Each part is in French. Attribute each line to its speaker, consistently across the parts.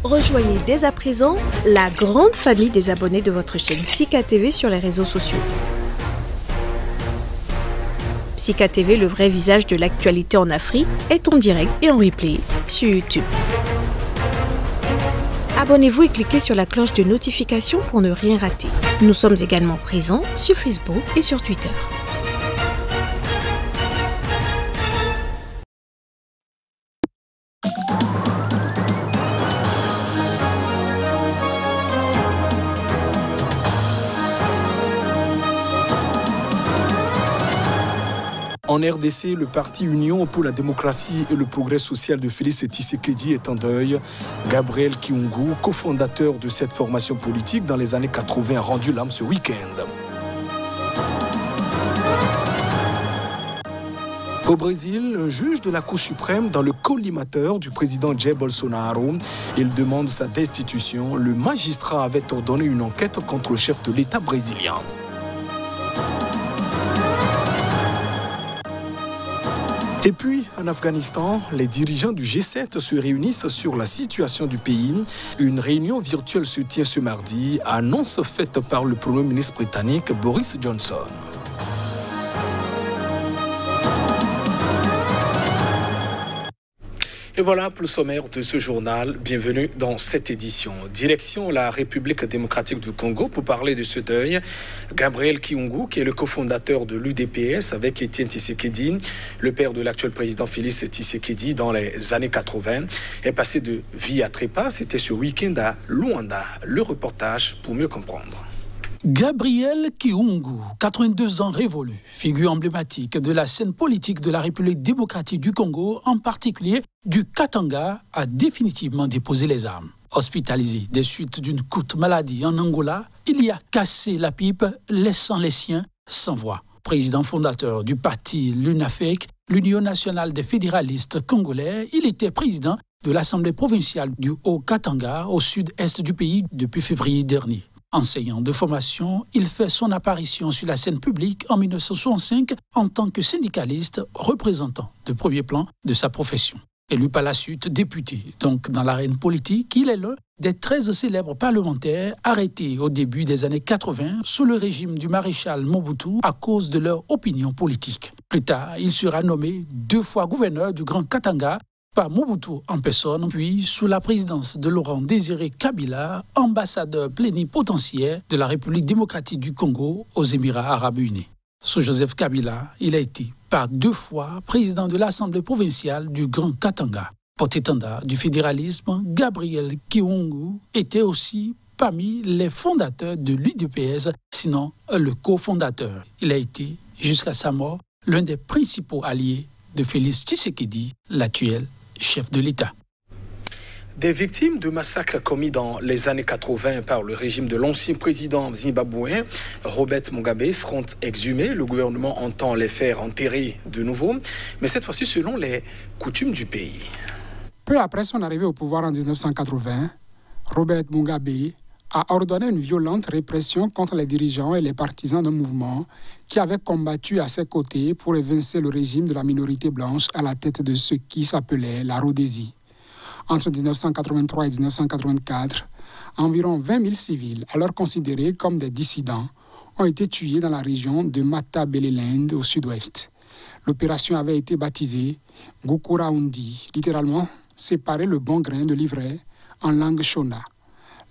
Speaker 1: Rejoignez dès à présent la grande famille des abonnés de votre chaîne Sika TV sur les réseaux sociaux. Sika TV, le vrai visage de l'actualité en Afrique, est en direct et en replay sur YouTube. Abonnez-vous et cliquez sur la cloche de notification pour ne rien rater. Nous sommes également présents sur Facebook et sur Twitter.
Speaker 2: En RDC, le parti Union pour la démocratie et le progrès social de Félix Tshisekedi est en deuil. Gabriel Kiungu, cofondateur de cette formation politique dans les années 80, a rendu l'âme ce week-end. Au Brésil, un juge de la Cour suprême dans le collimateur du président Jair Bolsonaro, il demande sa destitution. Le magistrat avait ordonné une enquête contre le chef de l'État brésilien. Et puis, en Afghanistan, les dirigeants du G7 se réunissent sur la situation du pays. Une réunion virtuelle se tient ce mardi, annonce faite par le Premier ministre britannique Boris Johnson. Et voilà pour le sommaire de ce journal. Bienvenue dans cette édition. Direction la République démocratique du Congo pour parler de ce deuil. Gabriel Kiungu, qui est le cofondateur de l'UDPS avec Étienne Tshisekedi, le père de l'actuel président Félix Tshisekedi dans les années 80, est passé de vie à trépas. C'était ce week-end à Luanda. Le reportage pour mieux comprendre.
Speaker 3: Gabriel Kiungu, 82 ans révolu, figure emblématique de la scène politique de la République démocratique du Congo, en particulier du Katanga, a définitivement déposé les armes. Hospitalisé des suites d'une courte maladie en Angola, il y a cassé la pipe, laissant les siens sans voix. Président fondateur du parti l'UNAFEC, l'Union nationale des fédéralistes congolais, il était président de l'Assemblée provinciale du Haut-Katanga, au sud-est du pays, depuis février dernier. Enseignant de formation, il fait son apparition sur la scène publique en 1965 en tant que syndicaliste représentant de premier plan de sa profession. Élu par la suite député, donc dans l'arène politique, il est l'un des 13 célèbres parlementaires arrêtés au début des années 80 sous le régime du maréchal Mobutu à cause de leur opinion politique. Plus tard, il sera nommé 2 fois gouverneur du Grand Katanga par Mobutu en personne, puis sous la présidence de Laurent Désiré Kabila, ambassadeur plénipotentiaire de la République démocratique du Congo aux Émirats arabes unis. Sous Joseph Kabila, il a été par 2 fois président de l'Assemblée provinciale du Grand Katanga. Porte-étendard du fédéralisme, Gabriel Kiungu était aussi parmi les fondateurs de l'UDPS, sinon le cofondateur. Il a été, jusqu'à sa mort, l'un des principaux alliés de Félix Tshisekedi, l'actuel chef de l'État.
Speaker 2: Des victimes de massacres commis dans les années 80 par le régime de l'ancien président zimbabwéen Robert Mugabe seront exhumés. Le gouvernement entend les faire enterrer de nouveau, mais cette fois-ci selon les coutumes du pays.
Speaker 4: Peu après son arrivée au pouvoir en 1980, Robert Mugabe a ordonné une violente répression contre les dirigeants et les partisans d'un mouvement qui avait combattu à ses côtés pour évincer le régime de la minorité blanche à la tête de ce qui s'appelait la Rhodésie. Entre 1983 et 1984, environ 20 000 civils, alors considérés comme des dissidents, ont été tués dans la région de Matabeleland au sud-ouest. L'opération avait été baptisée Gukurahundi, littéralement séparer le bon grain de l'ivraie en langue shona.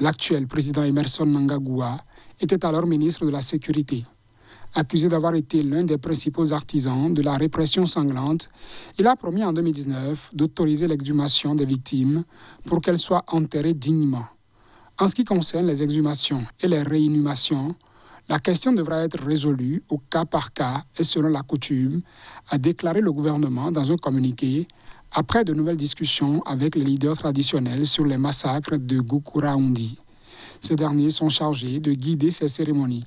Speaker 4: L'actuel président Emmerson Mnangagwa était alors ministre de la Sécurité. Accusé d'avoir été l'un des principaux artisans de la répression sanglante, il a promis en 2019 d'autoriser l'exhumation des victimes pour qu'elles soient enterrées dignement. En ce qui concerne les exhumations et les réinhumations, la question devra être résolue au cas par cas et selon la coutume, a déclaré le gouvernement dans un communiqué après de nouvelles discussions avec les leaders traditionnels sur les massacres de Gukurahundi. Ces derniers sont chargés de guider ces cérémonies.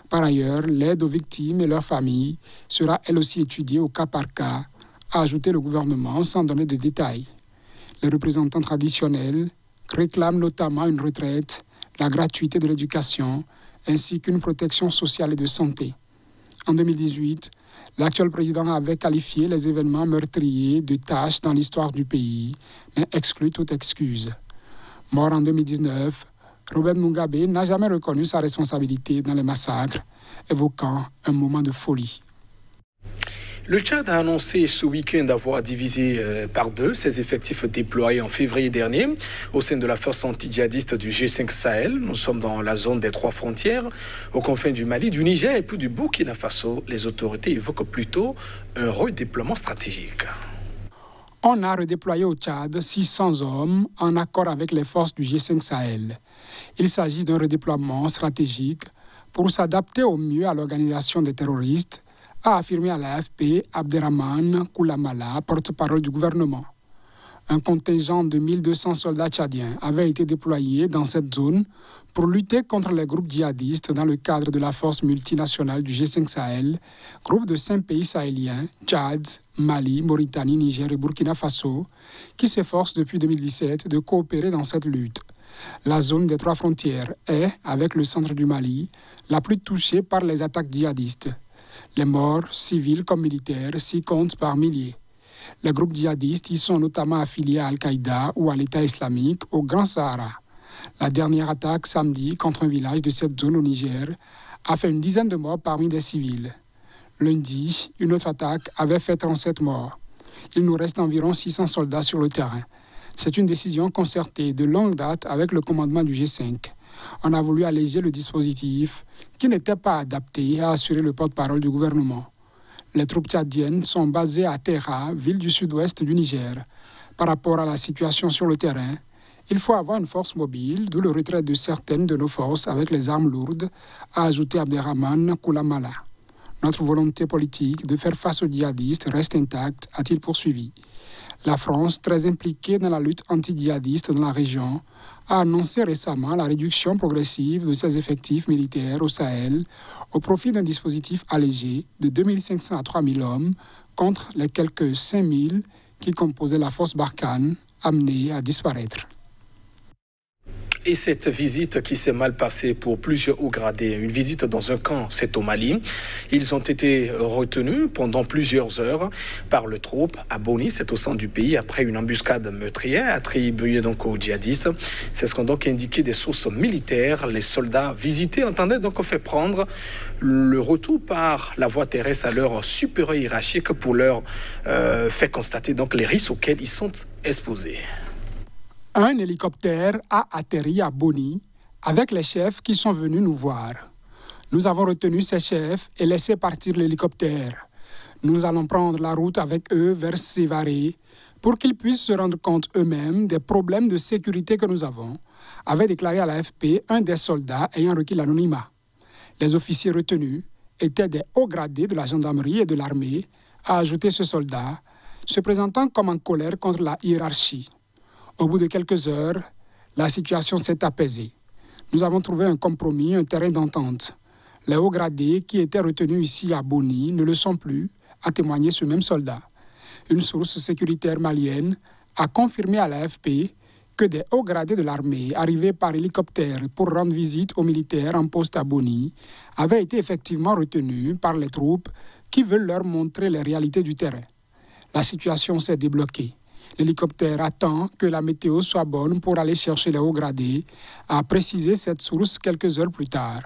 Speaker 4: Par ailleurs, l'aide aux victimes et leurs familles sera elle aussi étudiée au cas par cas, a ajouté le gouvernement sans donner de détails. Les représentants traditionnels réclament notamment une retraite, la gratuité de l'éducation, ainsi qu'une protection sociale et de santé. En 2018, l'actuel président avait qualifié les événements meurtriers de tâches dans l'histoire du pays, mais exclu toute excuse. Mort en 2019, Robert Mugabe n'a jamais reconnu sa responsabilité dans les massacres, évoquant un moment de folie.
Speaker 2: Le Tchad a annoncé ce week-end avoir divisé par 2 ses effectifs déployés en février dernier au sein de la force anti-djihadiste du G5 Sahel. Nous sommes dans la zone des 3 frontières, aux confins du Mali, du Niger et puis du Burkina Faso. Les autorités évoquent plutôt un redéploiement stratégique.
Speaker 4: On a redéployé au Tchad 600 hommes en accord avec les forces du G5 Sahel. Il s'agit d'un redéploiement stratégique pour s'adapter au mieux à l'organisation des terroristes, a affirmé à l'AFP Abderrahmane Koulamala, porte-parole du gouvernement. Un contingent de 1200 soldats tchadiens avait été déployé dans cette zone pour lutter contre les groupes djihadistes dans le cadre de la force multinationale du G5 Sahel, groupe de 5 pays sahéliens, Tchad, Mali, Mauritanie, Niger et Burkina Faso, qui s'efforcent depuis 2017 de coopérer dans cette lutte. La zone des 3 frontières est, avec le centre du Mali, la plus touchée par les attaques djihadistes. Les morts, civils comme militaires, s'y comptent par milliers. Les groupes djihadistes y sont notamment affiliés à Al-Qaïda ou à l'État islamique au Grand Sahara. La dernière attaque samedi contre un village de cette zone au Niger a fait une dizaine de morts parmi des civils. Lundi, une autre attaque avait fait 37 morts. Il nous reste environ 600 soldats sur le terrain. C'est une décision concertée de longue date avec le commandement du G5. On a voulu alléger le dispositif qui n'était pas adapté à assurer le porte-parole du gouvernement. Les troupes tchadiennes sont basées à Terra, ville du sud-ouest du Niger. Par rapport à la situation sur le terrain, il faut avoir une force mobile, d'où le retrait de certaines de nos forces avec les armes lourdes, a ajouté Abderrahmane Koulamala. Notre volonté politique de faire face aux djihadistes reste intacte, a-t-il poursuivi. La France, très impliquée dans la lutte anti-djihadiste dans la région, a annoncé récemment la réduction progressive de ses effectifs militaires au Sahel au profit d'un dispositif allégé de 2500 à 3000 hommes contre les quelques 5000 qui composaient la force Barkhane, amenée à disparaître.
Speaker 2: Et cette visite qui s'est mal passée pour plusieurs hauts gradés, une visite dans un camp, c'est au Mali. Ils ont été retenus pendant plusieurs heures par le troupes à Boni, c'est au centre du pays, après une embuscade meurtrière attribuée donc aux djihadistes. C'est ce qu'ont donc indiqué des sources militaires. Les soldats visités entendaient donc fait prendre le retour par la voie terrestre à leur supérieur hiérarchique pour leur faire constater donc les risques auxquels ils sont exposés.
Speaker 4: Un hélicoptère a atterri à Boni avec les chefs qui sont venus nous voir. Nous avons retenu ces chefs et laissé partir l'hélicoptère. Nous allons prendre la route avec eux vers Sévaré pour qu'ils puissent se rendre compte eux-mêmes des problèmes de sécurité que nous avons, avait déclaré à l'AFP un des soldats ayant requis l'anonymat. Les officiers retenus étaient des hauts gradés de la gendarmerie et de l'armée, a ajouté ce soldat, se présentant comme en colère contre la hiérarchie. Au bout de quelques heures, la situation s'est apaisée. Nous avons trouvé un compromis, un terrain d'entente. Les hauts gradés qui étaient retenus ici à Boni ne le sont plus, a témoigné ce même soldat. Une source sécuritaire malienne a confirmé à l'AFP que des hauts gradés de l'armée arrivés par hélicoptère pour rendre visite aux militaires en poste à Boni avaient été effectivement retenus par les troupes qui veulent leur montrer les réalités du terrain. La situation s'est débloquée. L'hélicoptère attend que la météo soit bonne pour aller chercher les hauts gradés, a précisé cette source quelques heures plus tard.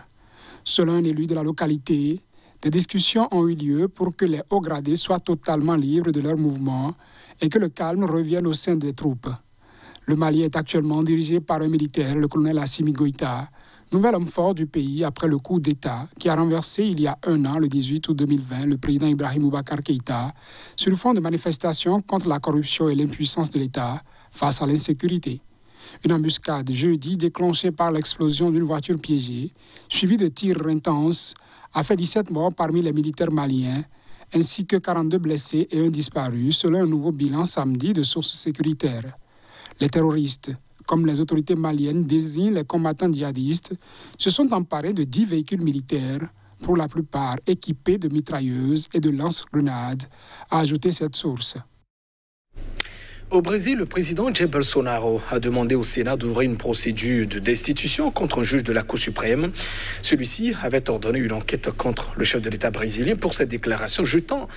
Speaker 4: Selon un élu de la localité, des discussions ont eu lieu pour que les hauts gradés soient totalement libres de leurs mouvements et que le calme revienne au sein des troupes. Le Mali est actuellement dirigé par un militaire, le colonel Assimi Goïta, nouvel homme fort du pays après le coup d'État qui a renversé il y a un an, le 18 août 2020, le président Ibrahim Boubacar Keïta sur le fond de manifestations contre la corruption et l'impuissance de l'État face à l'insécurité. Une embuscade jeudi déclenchée par l'explosion d'une voiture piégée, suivie de tirs intenses, a fait 17 morts parmi les militaires maliens, ainsi que 42 blessés et un disparu, selon un nouveau bilan samedi de sources sécuritaires. Les terroristes, comme les autorités maliennes désignent les combattants djihadistes, se sont emparés de 10 véhicules militaires, pour la plupart équipés de mitrailleuses et de lance-grenades, a ajouté cette source.
Speaker 2: Au Brésil, le président Jair Bolsonaro a demandé au Sénat d'ouvrir une procédure de destitution contre un juge de la Cour suprême. Celui-ci avait ordonné une enquête contre le chef de l'État brésilien pour cette déclaration jetant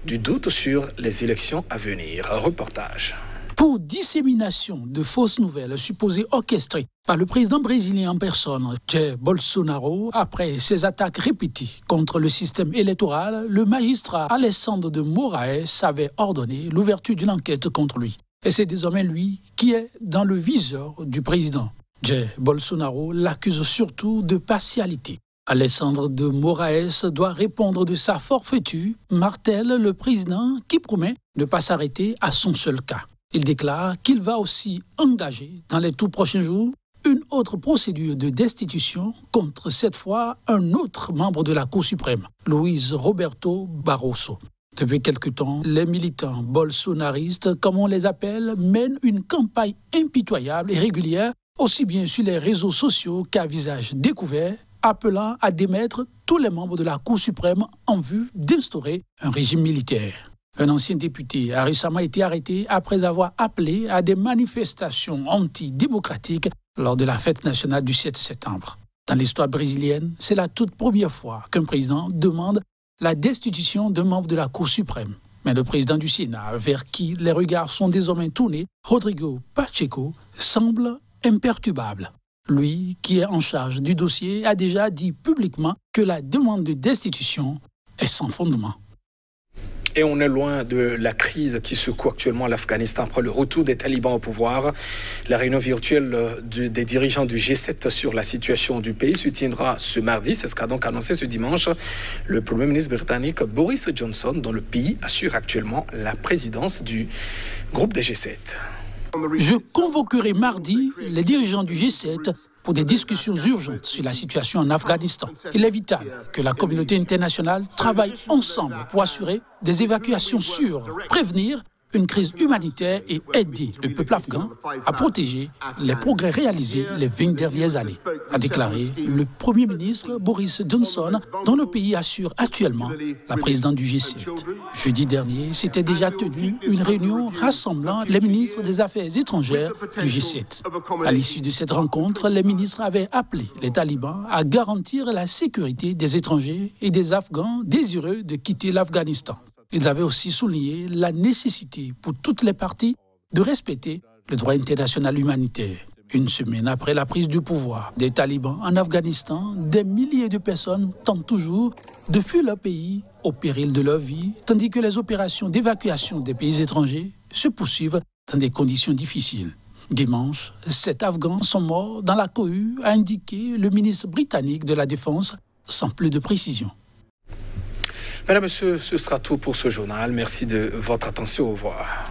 Speaker 2: du doute sur les élections à venir. Reportage.
Speaker 3: pour dissémination de fausses nouvelles supposées orchestrées par le président brésilien en personne, Jair Bolsonaro. Après ses attaques répétées contre le système électoral, le magistrat Alessandro de Moraes avait ordonné l'ouverture d'une enquête contre lui. Et c'est désormais lui qui est dans le viseur du président. Jair Bolsonaro l'accuse surtout de partialité. Alessandro de Moraes doit répondre de sa forfaiture, martèle le président qui promet ne pas s'arrêter à son seul cas. Il déclare qu'il va aussi engager dans les tout prochains jours une autre procédure de destitution contre cette fois un autre membre de la Cour suprême, Luiz Roberto Barroso. Depuis quelque temps, les militants bolsonaristes, comme on les appelle, mènent une campagne impitoyable et régulière, aussi bien sur les réseaux sociaux qu'à visage découvert, appelant à démettre tous les membres de la Cour suprême en vue d'instaurer un régime militaire. Un ancien député a récemment été arrêté après avoir appelé à des manifestations antidémocratiques lors de la fête nationale du 7 septembre. Dans l'histoire brésilienne, c'est la toute première fois qu'un président demande la destitution d'un membre de la Cour suprême. Mais le président du Sénat, vers qui les regards sont désormais tournés, Rodrigo Pacheco, semble imperturbable. Lui, qui est en charge du dossier, a déjà dit publiquement que la demande de destitution est sans fondement.
Speaker 2: Et on est loin de la crise qui secoue actuellement l'Afghanistan après le retour des talibans au pouvoir. La réunion virtuelle des dirigeants du G7 sur la situation du pays se tiendra ce mardi. C'est ce qu'a donc annoncé ce dimanche le Premier ministre britannique Boris Johnson, dont le pays assure actuellement la présidence du groupe des G7.
Speaker 3: Je convoquerai mardi les dirigeants du G7 pour des discussions urgentes sur la situation en Afghanistan. Il est vital que la communauté internationale travaille ensemble pour assurer des évacuations sûres, prévenir une crise humanitaire et aider le peuple afghan à protéger les progrès réalisés les 20 dernières années, a déclaré le Premier ministre Boris Johnson, dont le pays assure actuellement la présidence du G7. Jeudi dernier, s'était déjà tenue une réunion rassemblant les ministres des Affaires étrangères du G7. À l'issue de cette rencontre, les ministres avaient appelé les talibans à garantir la sécurité des étrangers et des Afghans désireux de quitter l'Afghanistan. Ils avaient aussi souligné la nécessité pour toutes les parties de respecter le droit international humanitaire. Une semaine après la prise du pouvoir des talibans en Afghanistan, des milliers de personnes tentent toujours de fuir leur pays au péril de leur vie, tandis que les opérations d'évacuation des pays étrangers se poursuivent dans des conditions difficiles. Dimanche, 7 Afghans sont morts dans la cohue, a indiqué le ministre britannique de la Défense, sans plus de précision.
Speaker 2: Mesdames et messieurs, ce sera tout pour ce journal. Merci de votre attention. Au revoir.